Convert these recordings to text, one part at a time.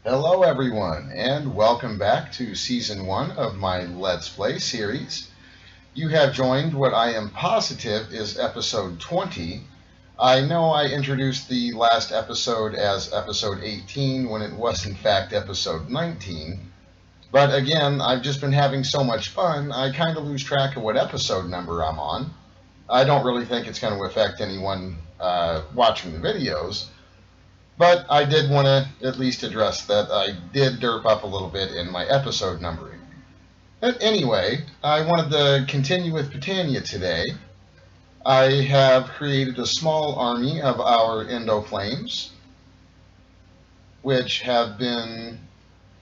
Hello everyone, and welcome back to Season 1 of my Let's Play series. You have joined what I am positive is Episode 20. I know I introduced the last episode as Episode 18 when it was in fact Episode 19. But again, I've just been having so much fun, I kind of lose track of what episode number I'm on. I don't really think it's going to affect anyone watching the videos. But I did want to at least address that I did derp up a little bit in my episode numbering. But anyway, I wanted to continue with Botania'd today. I have created a small army of our Endoflames, which have been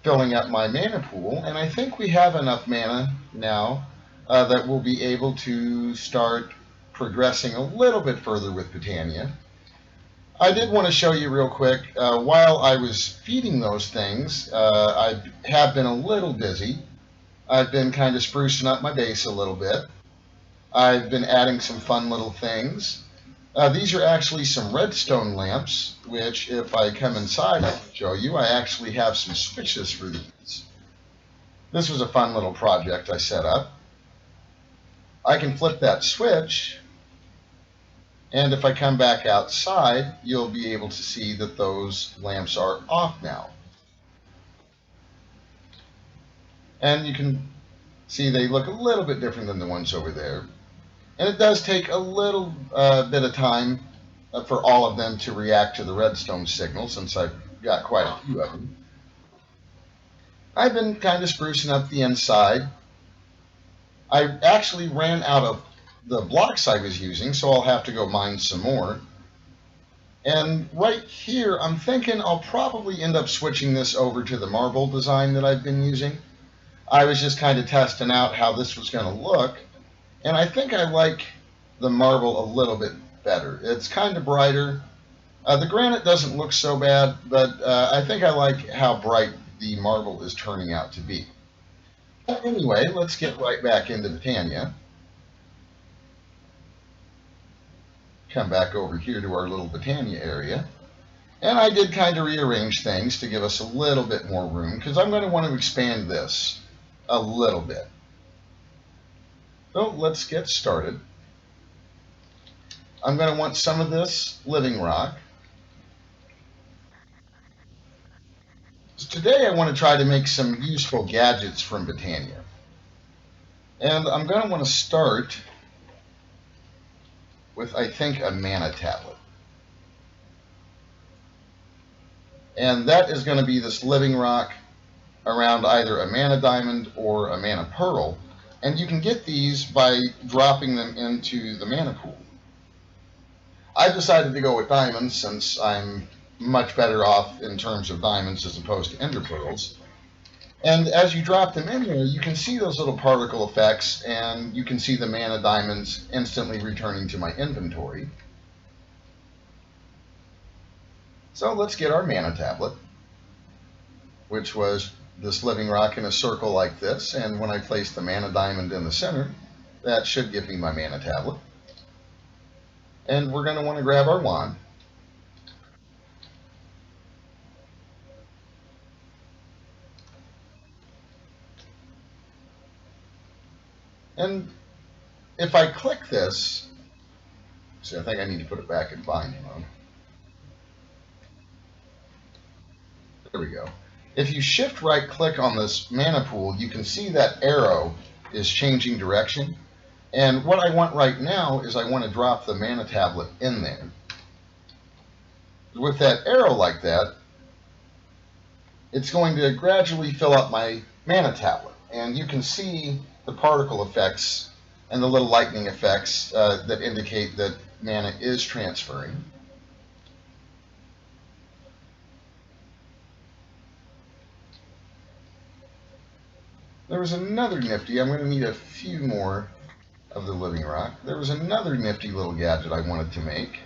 filling up my mana pool, and I think we have enough mana now that we'll be able to start progressing a little bit further with Botania'd. I did want to show you real quick, while I was feeding those things, I have been a little busy. I've been kind of sprucing up my base a little bit. I've been adding some fun little things. These are actually some redstone lamps, which if I come inside I can show you. I actually have some switches for these. This was a fun little project I set up. I can flip that switch, and if I come back outside, you'll be able to see that those lamps are off now. And you can see they look a little bit different than the ones over there. And it does take a little bit of time for all of them to react to the redstone signal, since I've got quite a few of them. I've been kind of sprucing up the inside. I actually ran out of the blocks I was using, so I'll have to go mine some more. And right here, I'm thinking I'll probably end up switching this over to the marble design that I've been using. I was just kind of testing out how this was going to look, and I think I like the marble a little bit better. It's kind of brighter. The granite doesn't look so bad, but I think I like how bright the marble is turning out to be. But anyway, let's get right back into Botania'd. Come back over here to our little Botania'd area. And I did kind of rearrange things to give us a little bit more room, because I'm going to want to expand this a little bit. So let's get started. I'm going to want some of this living rock. So today I want to try to make some useful gadgets from Botania'd. And I'm going to want to start with, I think, a mana tablet. And that is going to be this living rock around either a mana diamond or a mana pearl. And you can get these by dropping them into the mana pool. I've decided to go with diamonds since I'm much better off in terms of diamonds as opposed to ender pearls. And as you drop them in there, you can see those little particle effects, and you can see the mana diamonds instantly returning to my inventory. So let's get our mana tablet, which was this living rock in a circle like this, and when I place the mana diamond in the center, that should give me my mana tablet. And we're going to want to grab our wand. And if I click this, see, I think I need to put it back in binding mode. There we go. If you shift right click on this mana pool, you can see that arrow is changing direction. And what I want right now is I want to drop the mana tablet in there. With that arrow like that, it's going to gradually fill up my mana tablet. And you can see the particle effects and the little lightning effects that indicate that mana is transferring. There was another nifty, I'm going to need a few more of the living rock. There was another nifty little gadget I wanted to make.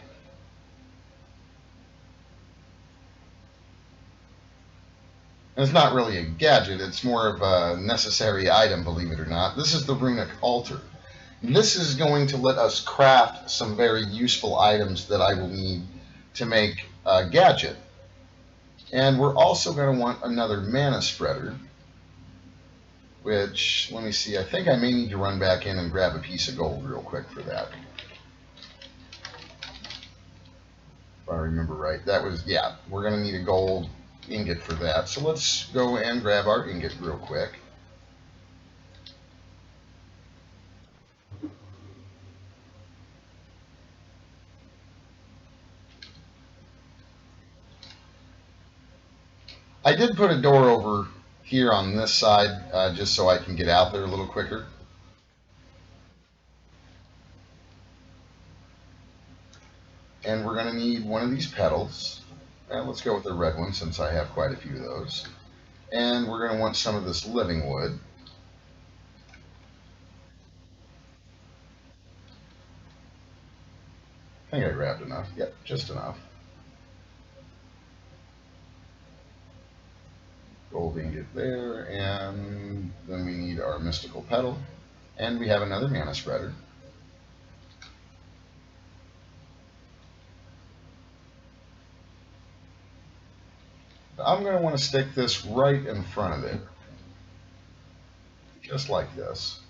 And it's not really a gadget, it's more of a necessary item, believe it or not. This is the runic altar. This is going to let us craft some very useful items that I will need to make a gadget. And we're also going to want another mana spreader, which, let me see, I think I may need to run back in and grab a piece of gold real quick for that. If I remember right, that was, yeah, we're going to need a gold ingot for that. So let's go and grab our ingot real quick. I did put a door over here on this side just so I can get out there a little quicker. And we're going to need one of these petals. Let's go with the red one since I have quite a few of those. And we're going to want some of this living wood. I think I grabbed enough. Yep, just enough. Gold ingot there, and then we need our mystical petal. And we have another mana spreader. I'm going to want to stick this right in front of it, just like this.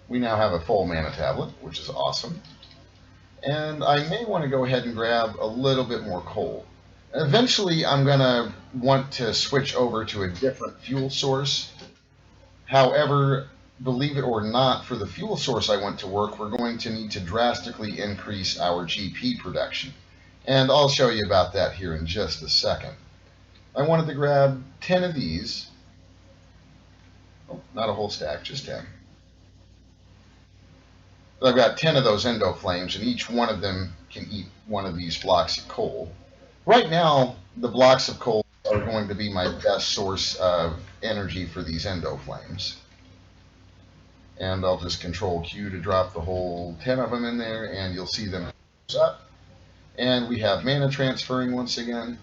We now have a full mana tablet, which is awesome. And I may want to go ahead and grab a little bit more coal. Eventually, I'm going to want to switch over to a different fuel source. However, believe it or not, for the fuel source I want to work, we're going to need to drastically increase our GP production. And I'll show you about that here in just a second. I wanted to grab 10 of these. Oh, not a whole stack, just 10. So I've got 10 of those endo flames, and each one of them can eat one of these blocks of coal. Right now, the blocks of coal are going to be my best source of energy for these endo flames. And I'll just control Q to drop the whole 10 of them in there, and you'll see them up. And we have mana transferring once again.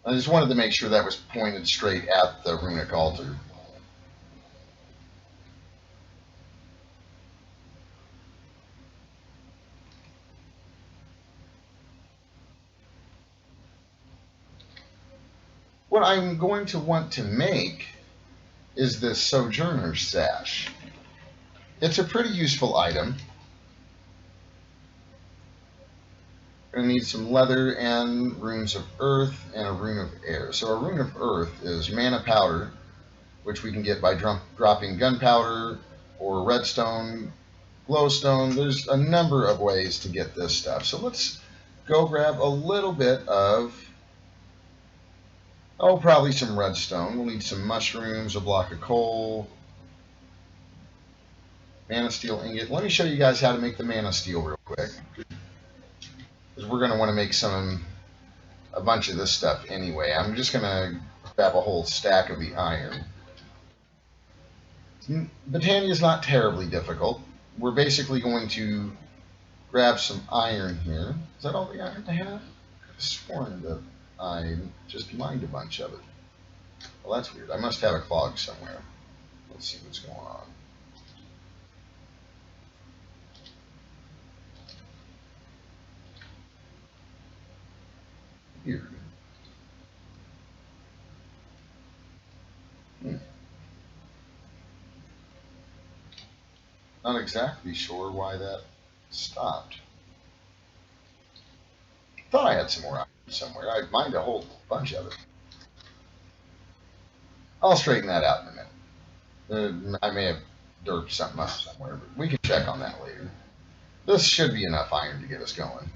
I just wanted to make sure that was pointed straight at the runic altar. What I'm going to want to make is this Sojourner's Sash. It's a pretty useful item. Going to need some leather and runes of earth and a rune of air. So a rune of earth is mana powder, which we can get by dropping gunpowder or redstone, glowstone. There's a number of ways to get this stuff. So let's go grab a little bit of, probably some redstone. We'll need some mushrooms, a block of coal, mana steel ingot. Let me show you guys how to make the mana steel real quick, because we're going to want to make a bunch of this stuff anyway. I'm just going to grab a whole stack of the iron. Botania is not terribly difficult. We're basically going to grab some iron here. Is that all the iron I have? I could have sworn that I just mined a bunch of it. Well, that's weird. I must have a clog somewhere. Let's see what's going on. Weird. Not exactly sure why that stopped. Thought I had some more iron somewhere. I mined a whole bunch of it. I'll straighten that out in a minute. I may have derped something up somewhere, but we can check on that later. This should be enough iron to get us going.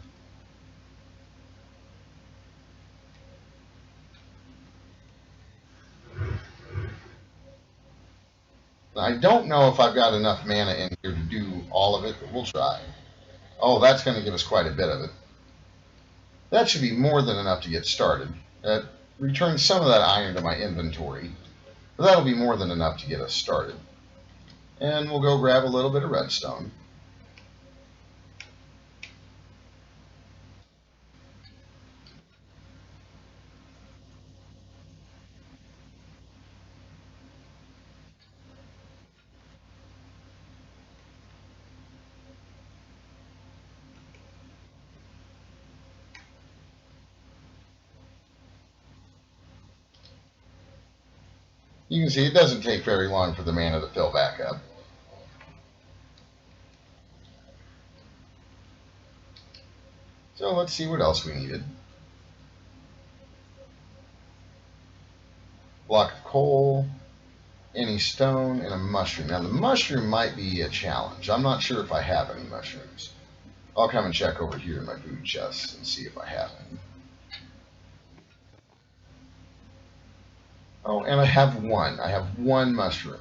I don't know if I've got enough mana in here to do all of it, but we'll try. Oh, that's going to give us quite a bit of it. That should be more than enough to get started. Return some of that iron to my inventory. But that'll be more than enough to get us started. And we'll go grab a little bit of redstone. You can see it doesn't take very long for the mana to fill back up. So let's see what else we needed. Block of coal, any stone, and a mushroom. Now the mushroom might be a challenge. I'm not sure if I have any mushrooms. I'll come and check over here in my food chest and see if I have any. Oh, and I have one. I have one mushroom.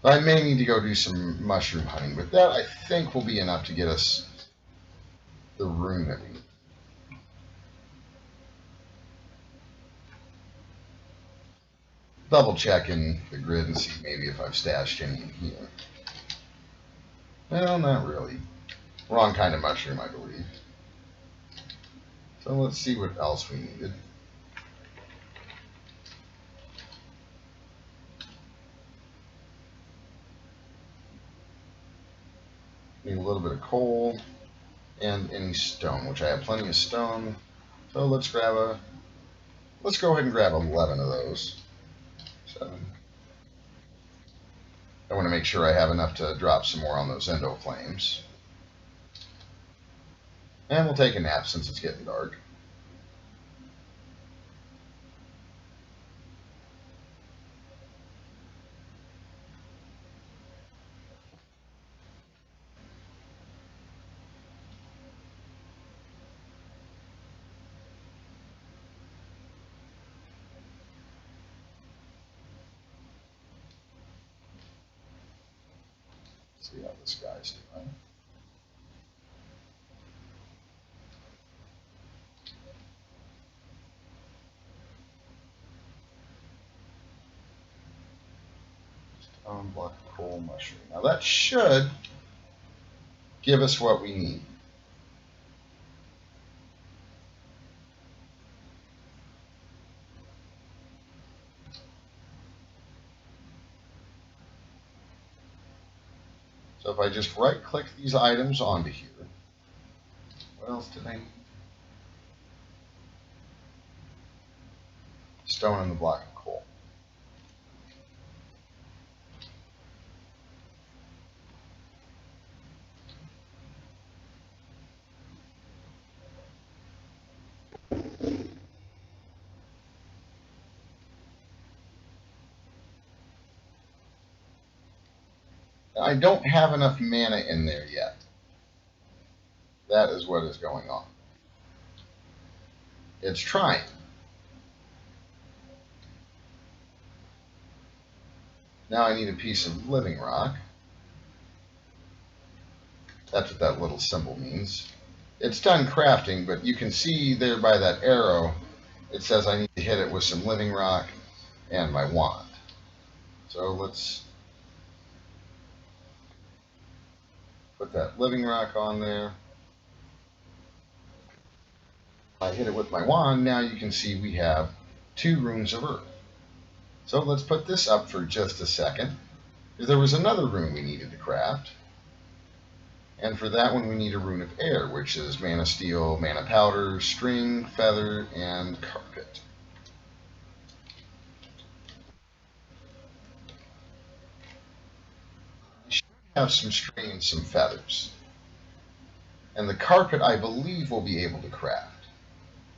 I may need to go do some mushroom hunting, but that I think will be enough to get us the rune that we need. Double check in the grid and see maybe if I've stashed any in here. Well, not really. Wrong kind of mushroom, I believe. So let's see what else we needed. Need a little bit of coal and any stone, which I have plenty of stone. So let's go ahead and grab 11 of those. 7. I want to make sure I have enough to drop some more on those endo flames. And we'll take a nap since it's getting dark. See how this guy's doing. Stone, block, coal, mushroom. Now that should give us what we need. So if I just right click these items onto here, what else did I need? Stone and the block of coal. I don't have enough mana in there yet. That is what is going on. It's trying. Now I need a piece of living rock. That's what that little symbol means. It's done crafting, but you can see there by that arrow, it says I need to hit it with some living rock and my wand. So let's put that living rock on there. I hit it with my wand. Now you can see we have 2 runes of earth. So let's put this up for just a second, because there was another rune we needed to craft. And for that one we need a rune of air, which is mana steel, mana powder, string, feather, and carpet. We should have some string and some feathers. And the carpet I believe we'll be able to craft.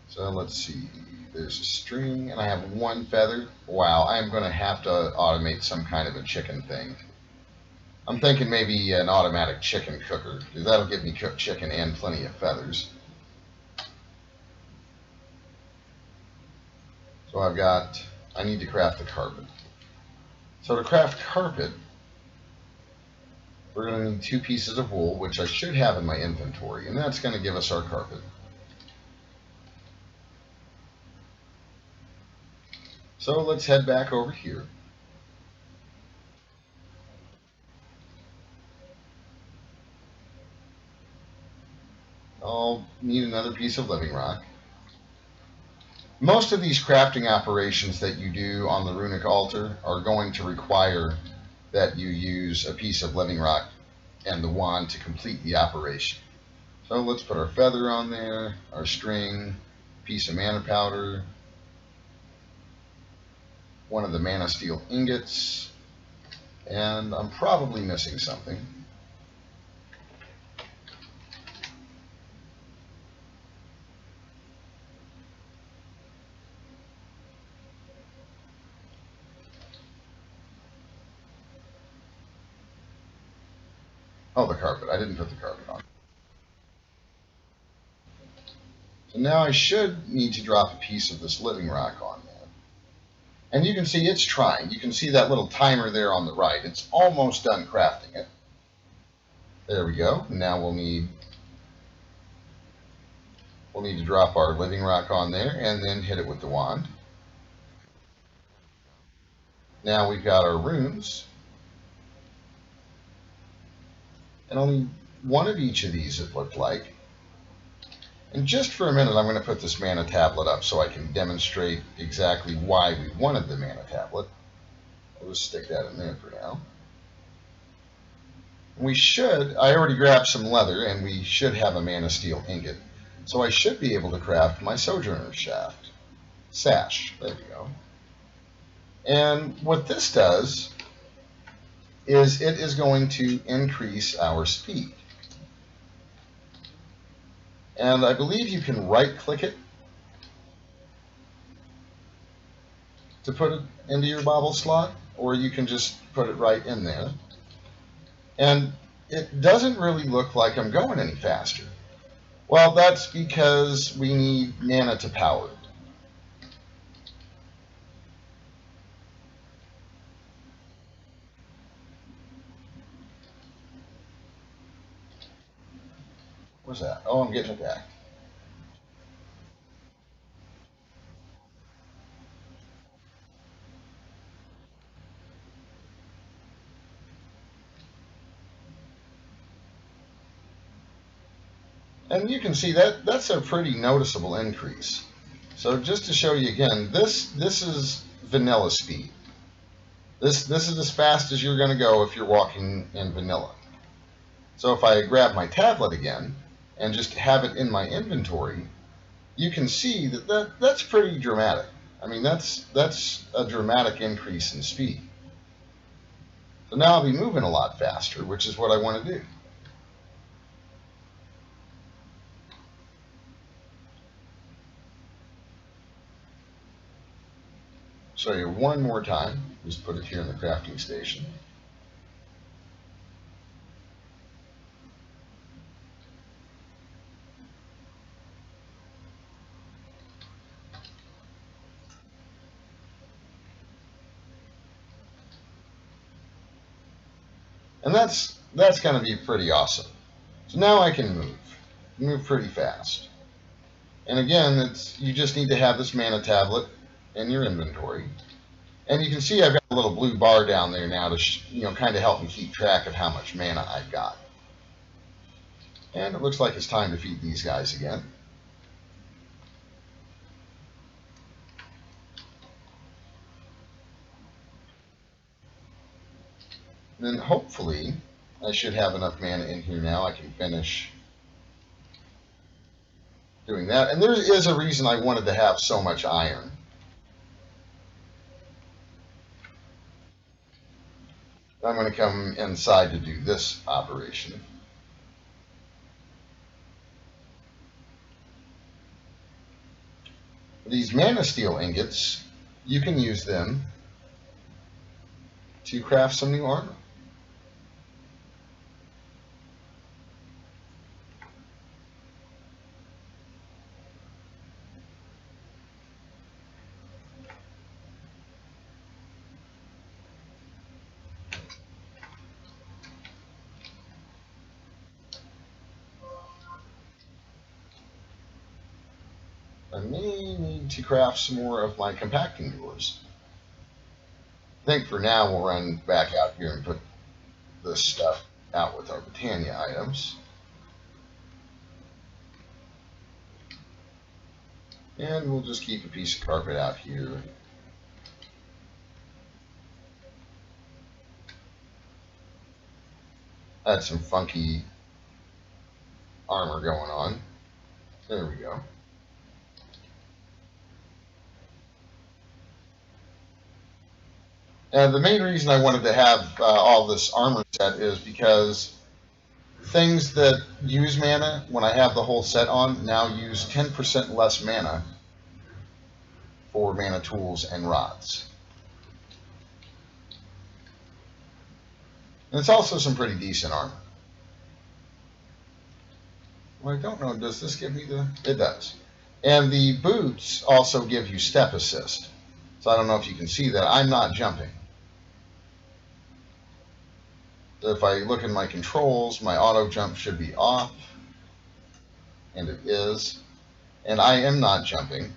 So let's see, there's a string and I have 1 feather. Wow, I'm going to have to automate some kind of a chicken thing. I'm thinking maybe an automatic chicken cooker, because that'll give me cooked chicken and plenty of feathers. So I need to craft the carpet. So to craft carpet, we're going to need 2 pieces of wool, which I should have in my inventory, and that's going to give us our carpet. So let's head back over here. I'll need another piece of living rock. Most of these crafting operations that you do on the runic altar are going to require that you use a piece of living rock and the wand to complete the operation. So let's put our feather on there, our string, piece of mana powder, one of the mana steel ingots, and I'm probably missing something. Oh, the carpet. I didn't put the carpet on. So now I should need to drop a piece of this living rock on there. And you can see it's trying. You can see that little timer there on the right. It's almost done crafting it. There we go. Now we'll need to drop our living rock on there and then hit it with the wand. Now we've got our runes. And only one of each of these it looked like. And just for a minute, I'm going to put this mana tablet up so I can demonstrate exactly why we wanted the mana tablet. I'll just stick that in there for now. I already grabbed some leather, and we should have a mana steel ingot. So I should be able to craft my Sojourner's Shaft. Sash, there we go. And what this does is it is going to increase our speed. And I believe you can right-click it to put it into your bobble slot, or you can just put it right in there. And it doesn't really look like I'm going any faster. Well, that's because we need mana to power it. What's that? Oh, I'm getting it back. And you can see that that's a pretty noticeable increase. So just to show you again, this is vanilla speed. This is as fast as you're going to go if you're walking in vanilla. So if I grab my tablet again and just have it in my inventory, you can see that's pretty dramatic. I mean, that's a dramatic increase in speed. So now I'll be moving a lot faster, which is what I want to do. Show you one more time. Just put it here in the crafting station. And that's going to be pretty awesome. So now I can move pretty fast. And again, you just need to have this mana tablet in your inventory. And you can see I've got a little blue bar down there now to kind of help me keep track of how much mana I've got. And it looks like it's time to feed these guys again. And then hopefully I should have enough mana in here now I can finish doing that. And there is a reason I wanted to have so much iron. I'm going to come inside to do this operation. These mana steel ingots, you can use them to craft some new armor. I may need to craft some more of my compacting doors. I think for now we'll run back out here and put this stuff out with our Botania items. And we'll just keep a piece of carpet out here. Had some funky armor going on. There we go. And the main reason I wanted to have all this armor set is because things that use mana, when I have the whole set on, now use 10% less mana for mana tools and rods. And it's also some pretty decent armor. Well, I don't know, does this give me the... It does. And the boots also give you step assist. So I don't know if you can see that. I'm not jumping. If I look in my controls, my auto jump should be off. And it is. And I am not jumping.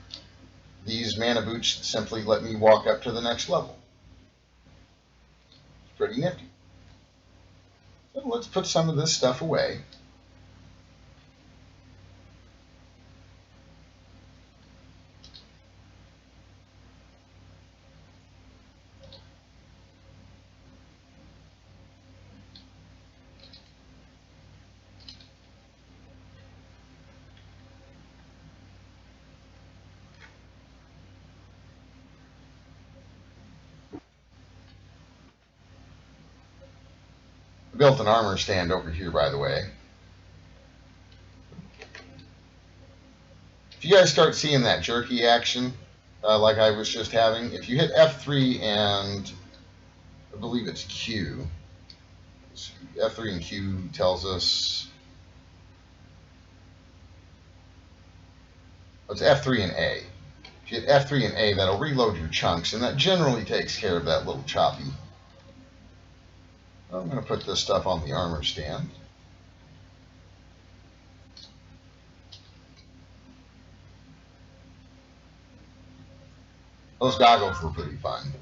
These mana boots simply let me walk up to the next level. Pretty nifty. So let's put some of this stuff away. I built an armor stand over here, by the way. If you guys start seeing that jerky action, like I was just having, if you hit F3 and I believe it's Q, F3 and Q tells us, it's F3 and A. If you hit F3 and A, that'll reload your chunks, and that generally takes care of that little choppy. I'm going to put this stuff on the armor stand. Those goggles were pretty fun.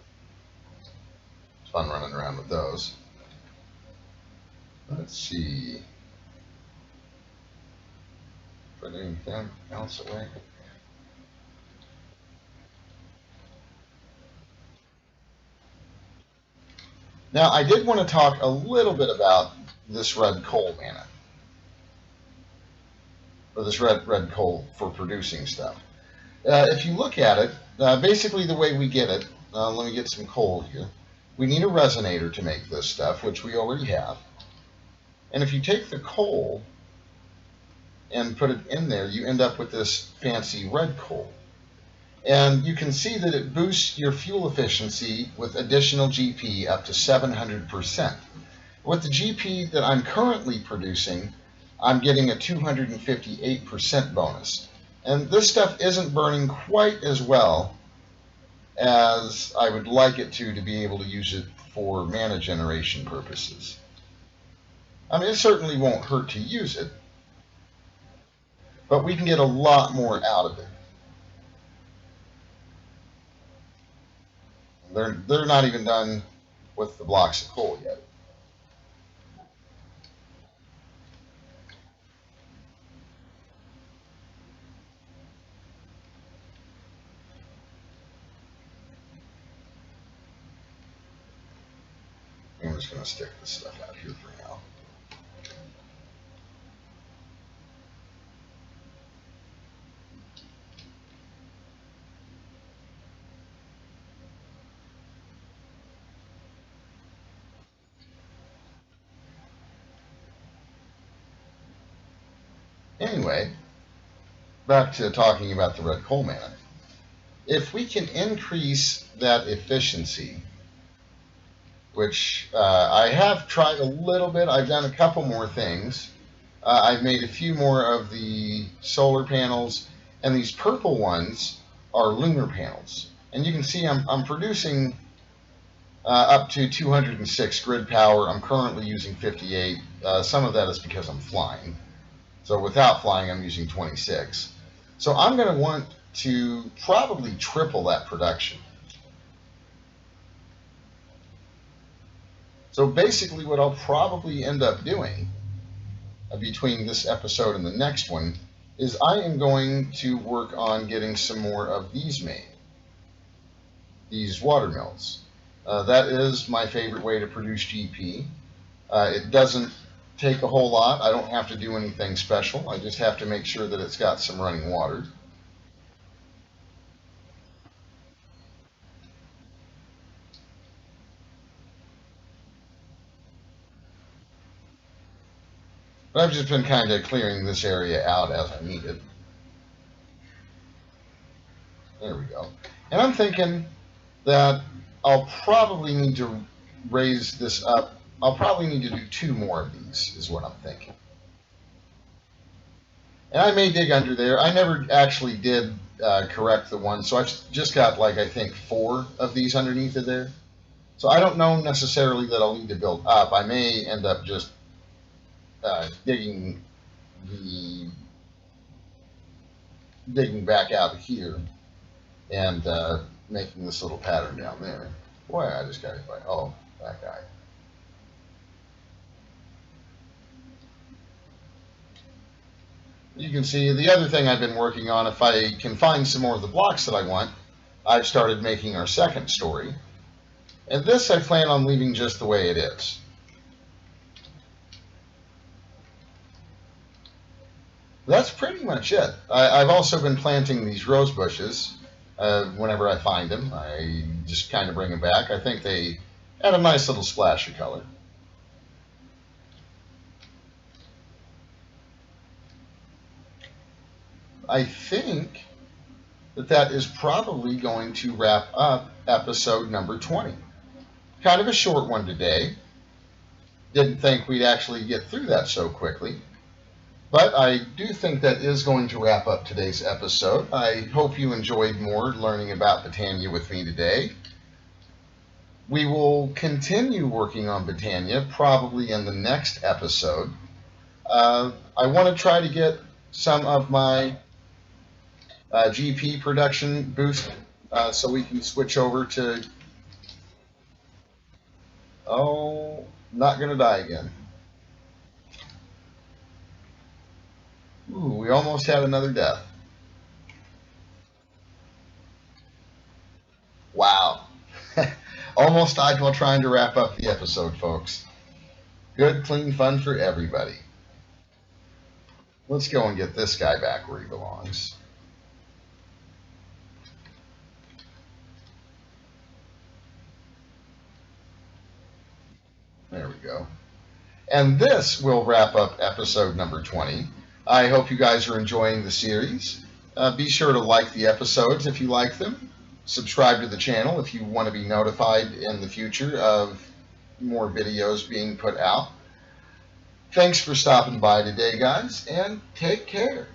It's fun running around with those. Let's see. Put anything else away? Now, I did want to talk a little bit about this red coal mana. Or this red coal for producing stuff. If you look at it, basically the way we get it, let me get some coal here. We need a resonator to make this stuff, which we already have. And if you take the coal and put it in there, you end up with this fancy red coal. And you can see that it boosts your fuel efficiency with additional GP up to 700%. With the GP that I'm currently producing, I'm getting a 258% bonus. And this stuff isn't burning quite as well as I would like it to be able to use it for mana generation purposes. I mean, it certainly won't hurt to use it, but we can get a lot more out of it. They're not even done with the blocks of coal yet. I'm just going to stick this stuff out here for now. Anyway, back to talking about the red coal mana. If we can increase that efficiency, which I have tried a little bit, I've done a couple more things. I've made a few more of the solar panels, and these purple ones are lunar panels. And you can see I'm producing up to 206 grid power. I'm currently using 58. Some of that is because I'm flying. So without flying, I'm using 26. So I'm going to want to probably triple that production. So basically what I'll probably end up doing between this episode and the next one is I am going to work on getting some more of these made. These water mills. That is my favorite way to produce GP. It doesn't take a whole lot. I don't have to do anything special. I just have to make sure that it's got some running water. But I've just been kind of clearing this area out as I need it. There we go. And I'm thinking that I'll probably need to raise this up. I'll probably need to do 2 more of these, is what I'm thinking. And I may dig under there. I never actually did correct the one, so I've just got, like, I think 4 of these underneath of there. So I don't know necessarily that I'll need to build up. I may end up just digging back out here and making this little pattern down there. Boy, I just got hit by, oh, that guy. You can see the other thing I've been working on, if I can find some more of the blocks that I want, I've started making our second story. And this I plan on leaving just the way it is. That's pretty much it. I've also been planting these rose bushes. Whenever I find them, I just kind of bring them back. I think they add a nice little splash of color. I think that is probably going to wrap up episode number 20. Kind of a short one today. Didn't think we'd actually get through that so quickly. But I do think that is going to wrap up today's episode. I hope you enjoyed more learning about Botania with me today. We will continue working on Botania probably in the next episode. I want to try to get some of my GP production boost so we can switch over to... Oh, not going to die again. Ooh, we almost had another death. Wow. Almost died while trying to wrap up the episode, folks. Good, clean fun for everybody. Let's go and get this guy back where he belongs. There we go. And this will wrap up episode number 20. I hope you guys are enjoying the series. Be sure to like the episodes if you like them. Subscribe to the channel if you want to be notified in the future of more videos being put out. Thanks for stopping by today, guys, and take care.